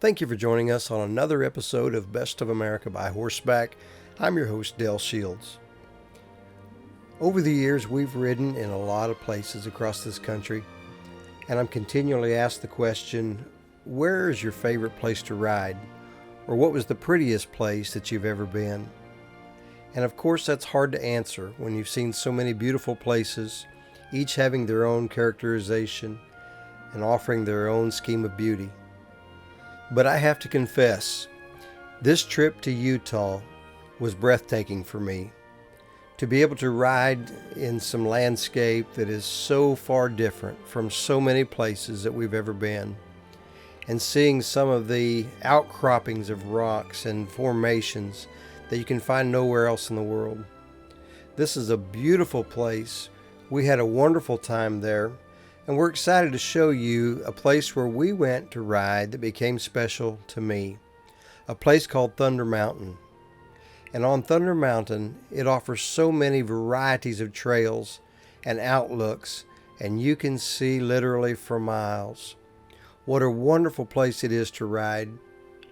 Thank you for joining us on another episode of Best of America by Horseback. I'm your host, Dale Shields. Over the years, we've ridden in a lot of places across this country, and I'm continually asked the question, where is your favorite place to ride? Or what was the prettiest place that you've ever been? And of course, that's hard to answer when you've seen so many beautiful places, each having their own characterization and offering their own scheme of beauty. But I have to confess, this trip to Utah was breathtaking for me. To be able to ride in some landscape that is so far different from so many places that we've ever been, and seeing some of the outcroppings of rocks and formations that you can find nowhere else in the world. This is a beautiful place. We had a wonderful time there. And we're excited to show you a place where we went to ride that became special to me. A place called Thunder Mountain. And on Thunder Mountain, it offers so many varieties of trails and outlooks, and you can see literally for miles. What a wonderful place it is to ride.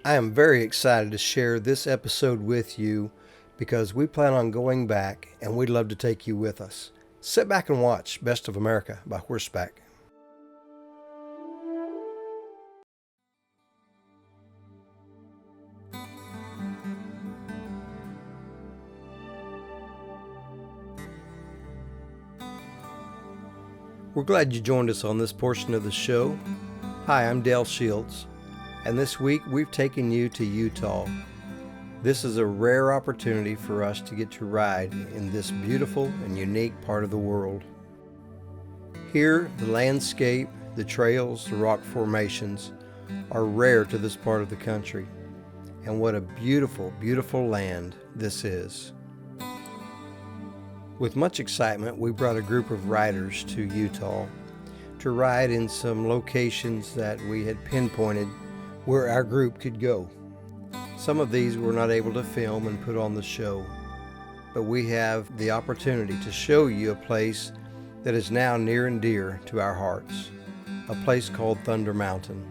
I am very excited to share this episode with you because we plan on going back and we'd love to take you with us. Sit back and watch Best of America by Horseback. We're glad you joined us on this portion of the show. Hi, I'm Dale Shields, and this week we've taken you to Utah. This is a rare opportunity for us to get to ride in this beautiful and unique part of the world. Here, the landscape, the trails, the rock formations are rare to this part of the country. And what a beautiful, beautiful land this is. With much excitement, we brought a group of riders to Utah to ride in some locations that we had pinpointed where our group could go. Some of these we're not able to film and put on the show, but we have the opportunity to show you a place that is now near and dear to our hearts, a place called Thunder Mountain.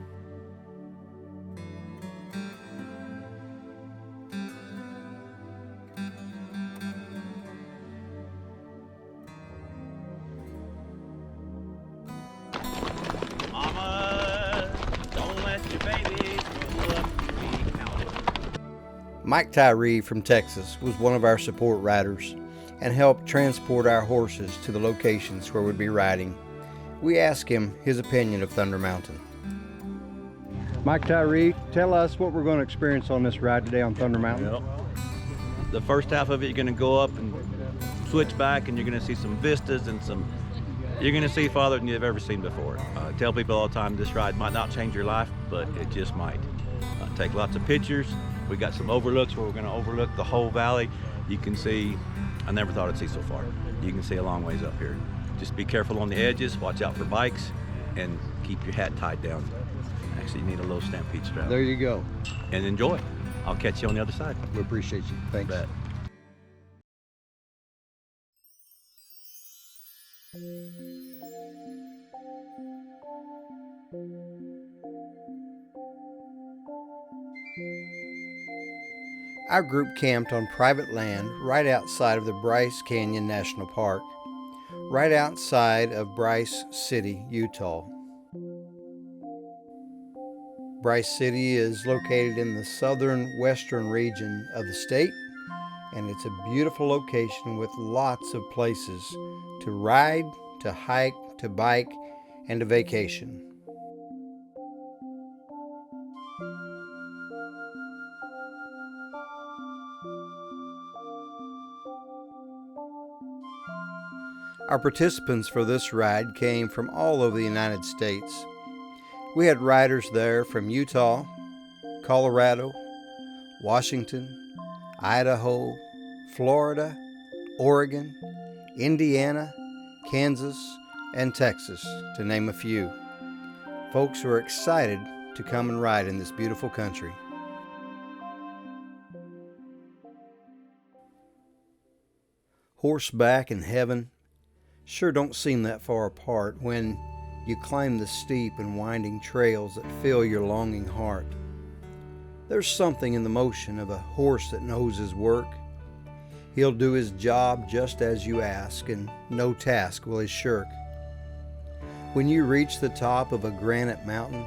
Mike Tyree from Texas was one of our support riders and helped transport our horses to the locations where we'd be riding. We asked him his opinion of Thunder Mountain. Mike Tyree, tell us what we're going to experience on this ride today on Thunder Mountain. Yep. The first half of it, you're going to go up and switch back, and you're going to see some vistas and you're going to see farther than you've ever seen before. I tell people all the time, this ride might not change your life, but it just might. Take lots of pictures. We got some overlooks where we're going to overlook the whole valley. You can see, I never thought I'd see so far. You can see a long ways up here. Just be careful on the edges, watch out for bikes, and keep your hat tied down. Actually, you need a low stampede strap. There you go. And enjoy. I'll catch you on the other side. We appreciate you. Thanks. Bet. Our group camped on private land right outside of the Bryce Canyon National Park, right outside of Bryce City, Utah. Bryce City is located in the southern western region of the state, and it's a beautiful location with lots of places to ride, to hike, to bike, and to vacation. Our participants for this ride came from all over the United States. We had riders there from Utah, Colorado, Washington, Idaho, Florida, Oregon, Indiana, Kansas, and Texas, to name a few. Folks who are excited to come and ride in this beautiful country. Horseback and heaven sure don't seem that far apart when you climb the steep and winding trails that fill your longing heart. There's something in the motion of a horse that knows his work. He'll do his job just as you ask, and no task will he shirk. When you reach the top of a granite mountain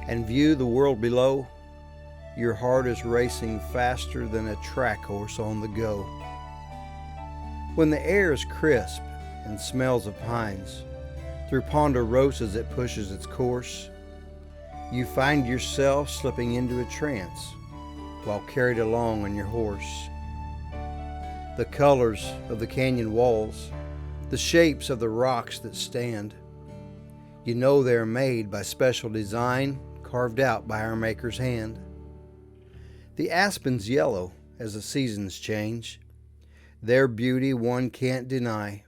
and view the world below, your heart is racing faster than a track horse on the go. When the air is crisp and smells of pines, through ponderosas it pushes its course, you find yourself slipping into a trance while carried along on your horse. The colors of the canyon walls, the shapes of the rocks that stand, you know they are made by special design carved out by our Maker's hand. The aspens yellow as the seasons change, their beauty one can't deny.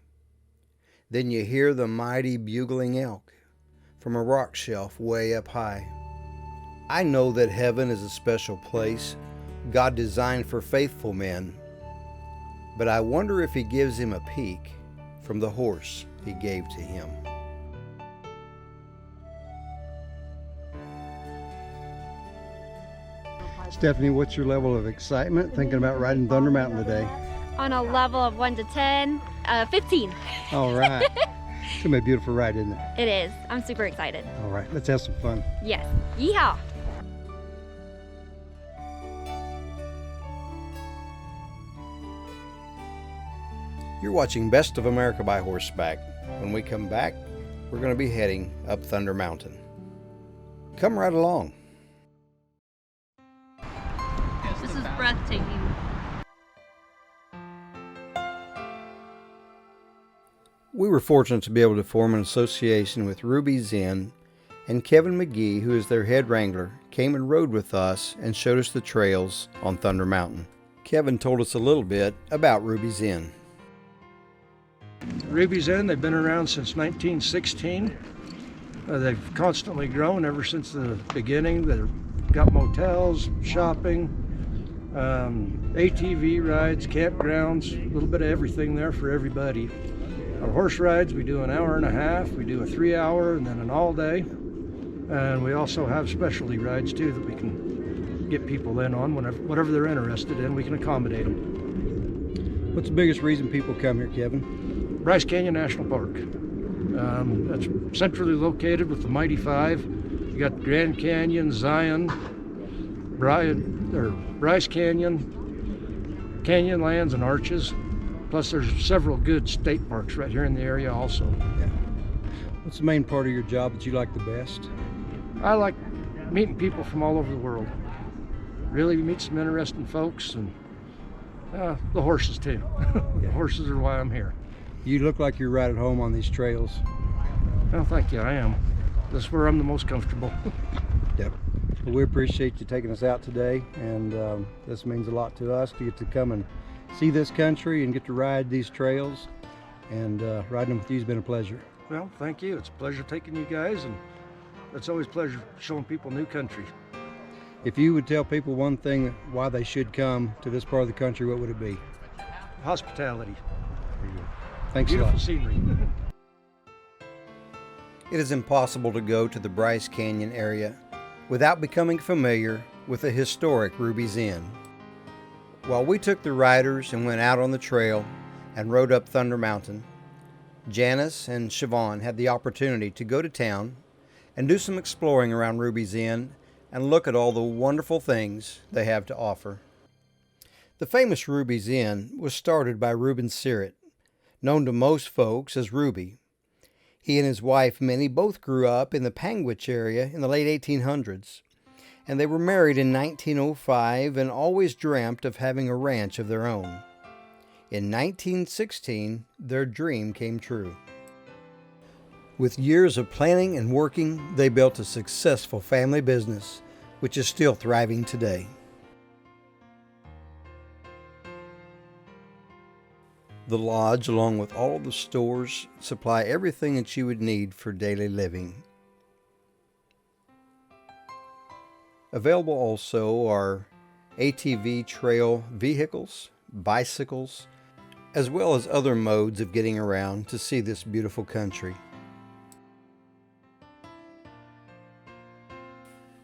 Then you hear the mighty bugling elk from a rock shelf way up high. I know that heaven is a special place God designed for faithful men, but I wonder if he gives him a peek from the horse he gave to him. Stephanie, what's your level of excitement thinking about riding Thunder Mountain today? On a level of 1 to 10, 15. All right. It's going to be a beautiful ride, isn't it? It is. I'm super excited. All right, let's have some fun. Yes. Yeehaw. You're watching Best of America by Horseback. When we come back, we're going to be heading up Thunder Mountain. Come right along. This is breathtaking. We were fortunate to be able to form an association with Ruby Zen, and Kevin McGee, who is their head wrangler, came and rode with us and showed us the trails on Thunder Mountain. Kevin told us a little bit about Ruby Zen. Ruby's Inn, they've been around since 1916. They've constantly grown ever since the beginning. They've got motels, shopping, ATV rides, campgrounds, a little bit of everything there for everybody. Our horse rides, we do an hour and a half, we do a 3-hour, and then an all day. And we also have specialty rides too that we can get people in on whatever they're interested in, we can accommodate them. What's the biggest reason people come here, Kevin? Bryce Canyon National Park. That's centrally located with the Mighty Five. You got Grand Canyon, Zion, Bryce Canyon, Canyonlands, and Arches. Plus there's several good state parks right here in the area also. Yeah. What's the main part of your job that you like the best? I like meeting people from all over the world. Really meet some interesting folks, and the horses too. The horses are why I'm here. You look like you're right at home on these trails. Well, thank you, I am. This is where I'm the most comfortable. Yep. Well, we appreciate you taking us out today, and this means a lot to us to get to come and see this country and get to ride these trails, and riding them with you has been a pleasure. Well, thank you. It's a pleasure taking you guys, and it's always a pleasure showing people new country. If you would tell people one thing why they should come to this part of the country, what would it be? Hospitality. Thanks a lot. Beautiful scenery. It is impossible to go to the Bryce Canyon area without becoming familiar with the historic Ruby's Inn. While we took the riders and went out on the trail and rode up Thunder Mountain, Janice and Siobhan had the opportunity to go to town and do some exploring around Ruby's Inn and look at all the wonderful things they have to offer. The famous Ruby's Inn was started by Reuben Sirrett, known to most folks as Ruby. He and his wife Minnie both grew up in the Panguitch area in the late 1800s, and they were married in 1905 and always dreamt of having a ranch of their own. In 1916, their dream came true. With years of planning and working, they built a successful family business, which is still thriving today. The lodge, along with all of the stores, supply everything that you would need for daily living. Available also are ATV trail vehicles, bicycles, as well as other modes of getting around to see this beautiful country.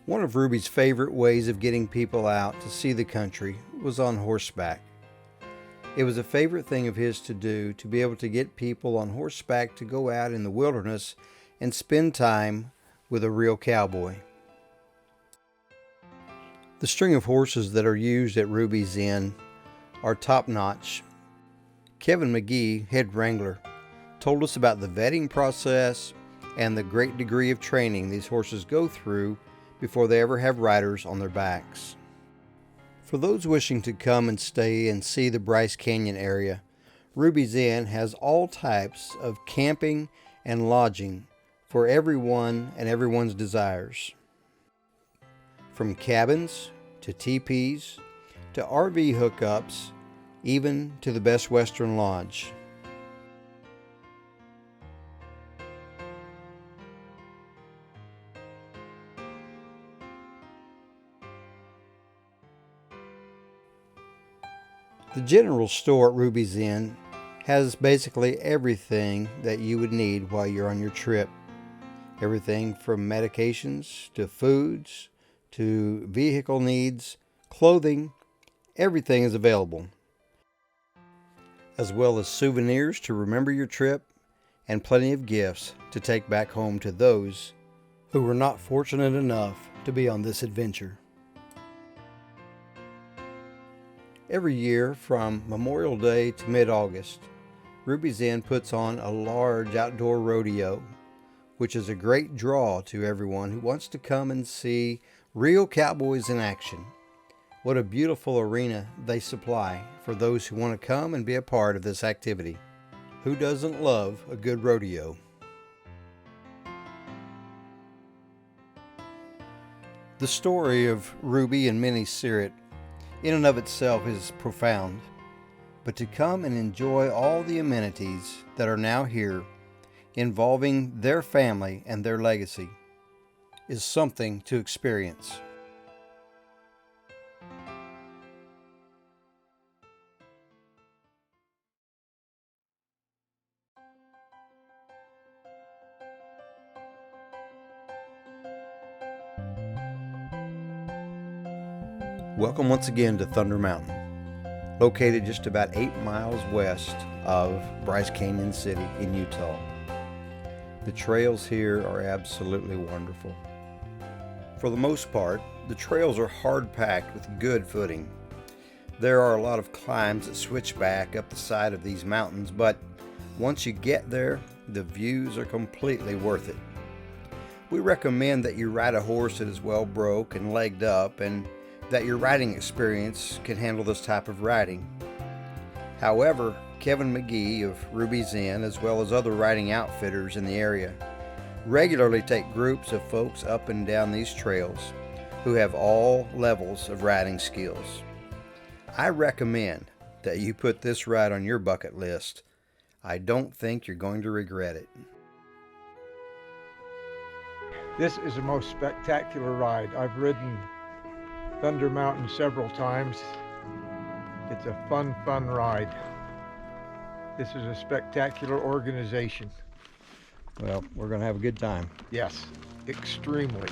One of Ruby's favorite ways of getting people out to see the country was on horseback. It was a favorite thing of his to do, to be able to get people on horseback to go out in the wilderness and spend time with a real cowboy. The string of horses that are used at Ruby's Inn are top-notch. Kevin McGee, head wrangler, told us about the vetting process and the great degree of training these horses go through before they ever have riders on their backs. For those wishing to come and stay and see the Bryce Canyon area, Ruby's Inn has all types of camping and lodging for everyone and everyone's desires. From cabins to teepees to RV hookups, even to the Best Western Lodge. The general store at Ruby's Inn has basically everything that you would need while you're on your trip. Everything from medications to foods to vehicle needs, clothing, everything is available. As well as souvenirs to remember your trip and plenty of gifts to take back home to those who were not fortunate enough to be on this adventure. Every year from Memorial Day to mid-August, Ruby's Inn puts on a large outdoor rodeo, which is a great draw to everyone who wants to come and see real cowboys in action. What a beautiful arena they supply for those who want to come and be a part of this activity. Who doesn't love a good rodeo? The story of Ruby and Minnie Sirrett in and of itself is profound, but to come and enjoy all the amenities that are now here involving their family and their legacy is something to experience. Welcome once again to Thunder Mountain, located just about 8 miles west of Bryce Canyon City in Utah. The trails here are absolutely wonderful. For the most part, the trails are hard-packed with good footing. There are a lot of climbs that switch back up the side of these mountains, but once you get there, the views are completely worth it. We recommend that you ride a horse that is well broke and legged up, and that your riding experience can handle this type of riding. However, Kevin McGee of Ruby's Inn, as well as other riding outfitters in the area, regularly take groups of folks up and down these trails who have all levels of riding skills. I recommend that you put this ride on your bucket list. I don't think you're going to regret it. This is the most spectacular ride. I've ridden Thunder Mountain several times. It's a fun ride. This is a spectacular organization. Well, we're going to have a good time. Yes, extremely.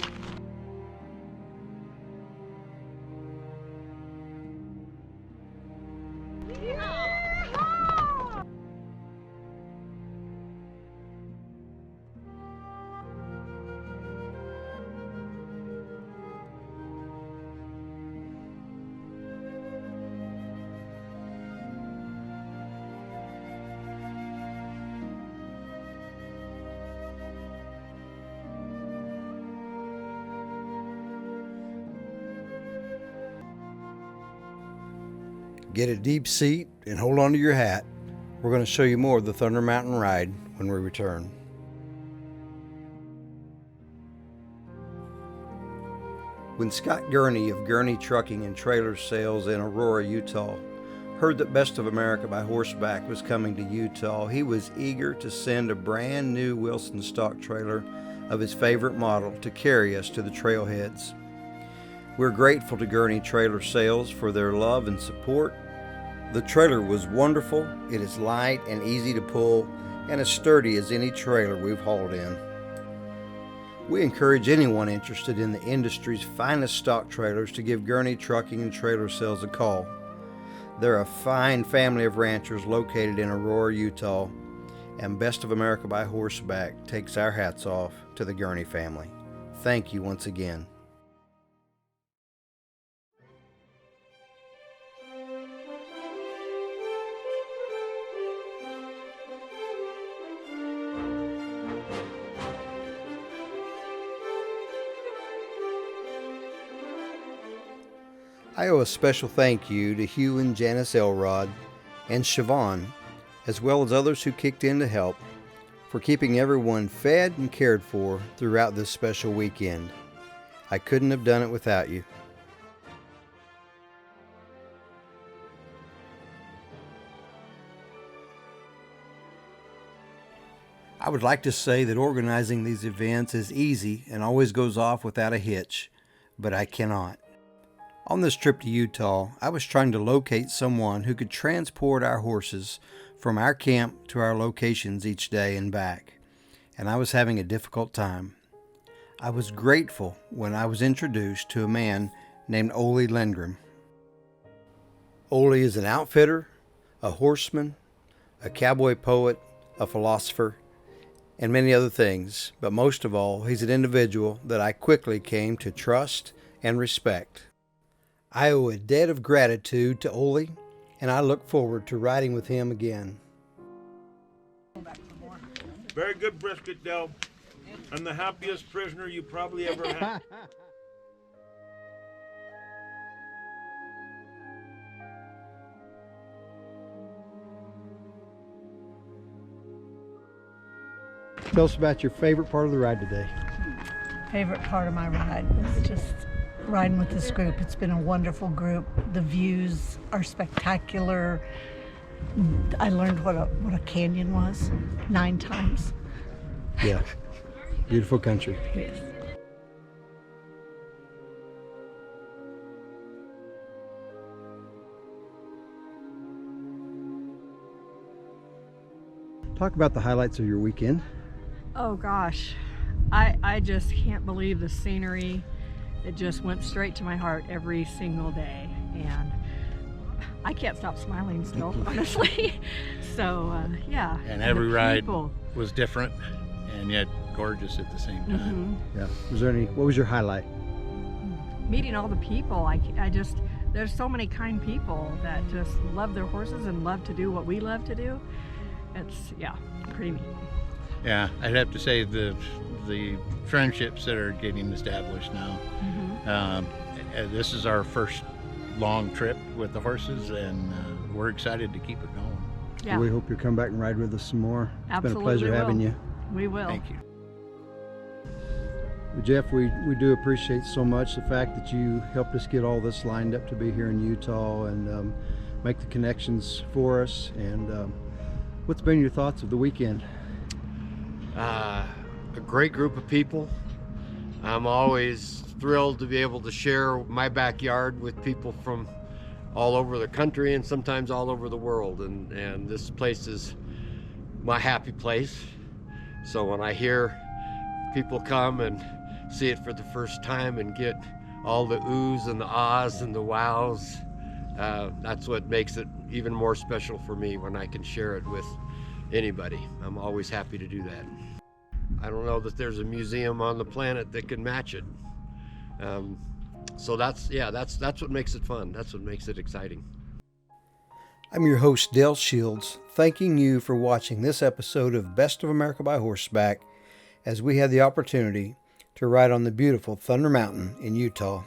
Get a deep seat and hold on to your hat. We're going to show you more of the Thunder Mountain ride when we return. When Scott Gurnie of Gurnie Trucking and Trailer Sales in Aurora, Utah, heard that Best of America by Horseback was coming to Utah, he was eager to send a brand new Wilson stock trailer of his favorite model to carry us to the trailheads. We're grateful to Gurney Trailer Sales for their love and support. The trailer was wonderful. It is light and easy to pull and as sturdy as any trailer we've hauled in. We encourage anyone interested in the industry's finest stock trailers to give Gurnie Trucking and Trailer Sales a call. They're a fine family of ranchers located in Aurora, Utah, and Best of America by Horseback takes our hats off to the Gurnie family. Thank you once again. I owe a special thank you to Hugh and Janice Elrod and Siobhan, as well as others who kicked in to help, for keeping everyone fed and cared for throughout this special weekend. I couldn't have done it without you. I would like to say that organizing these events is easy and always goes off without a hitch, but I cannot. On this trip to Utah, I was trying to locate someone who could transport our horses from our camp to our locations each day and back, and I was having a difficult time. I was grateful when I was introduced to a man named Ole Lindgren. Ole is an outfitter, a horseman, a cowboy poet, a philosopher, and many other things, but most of all, he's an individual that I quickly came to trust and respect. I owe a debt of gratitude to Ole, and I look forward to riding with him again. Very good brisket, Del. I'm the happiest prisoner you probably ever had. Tell us about your favorite part of the ride today. Favorite part of my ride was just riding with this group. It's been a wonderful group. The views are spectacular. I learned what a canyon was 9 times. Yeah, beautiful country. Yes. Talk about the highlights of your weekend. Oh gosh, I just can't believe the scenery. It just went straight to my heart every single day, and I can't stop smiling still, honestly. So yeah. And every ride people was different and yet gorgeous at the same time. Yeah. What was your highlight? Meeting all the people. I just, there's so many kind people that just love their horses and love to do what we love to do. It's, yeah, pretty neat. Yeah, I'd have to say the friendships that are getting established now. This is our first long trip with the horses, and we're excited to keep it going. Yeah. We hope you'll come back and ride with us some more. It's Absolutely been a pleasure having you. We will. Thank you. Well, Jeff, we do appreciate so much the fact that you helped us get all this lined up to be here in Utah and make the connections for us. And what's been your thoughts of the weekend? A great group of people. I'm always thrilled to be able to share my backyard with people from all over the country and sometimes all over the world, and this place is my happy place. So when I hear people come and see it for the first time and get all the oohs and the ahs and the wows, that's what makes it even more special for me when I can share it with anybody. I'm always happy to do that. I don't know that there's a museum on the planet that can match it. So that's what makes it fun. That's what makes it exciting. I'm your host, Del Shields, thanking you for watching this episode of Best of America by Horseback as we had the opportunity to ride on the beautiful Thunder Mountain in Utah.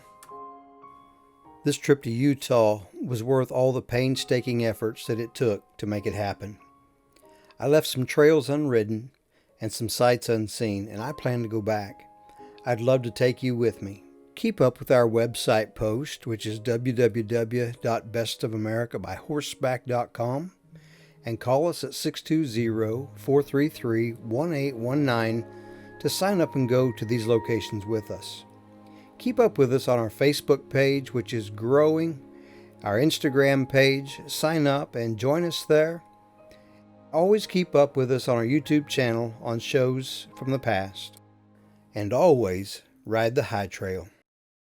This trip to Utah was worth all the painstaking efforts that it took to make it happen. I left some trails unridden and some sights unseen, and I plan to go back. I'd love to take you with me. Keep up with our website post, which is www.bestofamericabyhorseback.com, and call us at 620-433-1819 to sign up and go to these locations with us. Keep up with us on our Facebook page, which is growing, our Instagram page. Sign up and join us there. Always keep up with us on our YouTube channel on shows from the past. and always ride the high trail.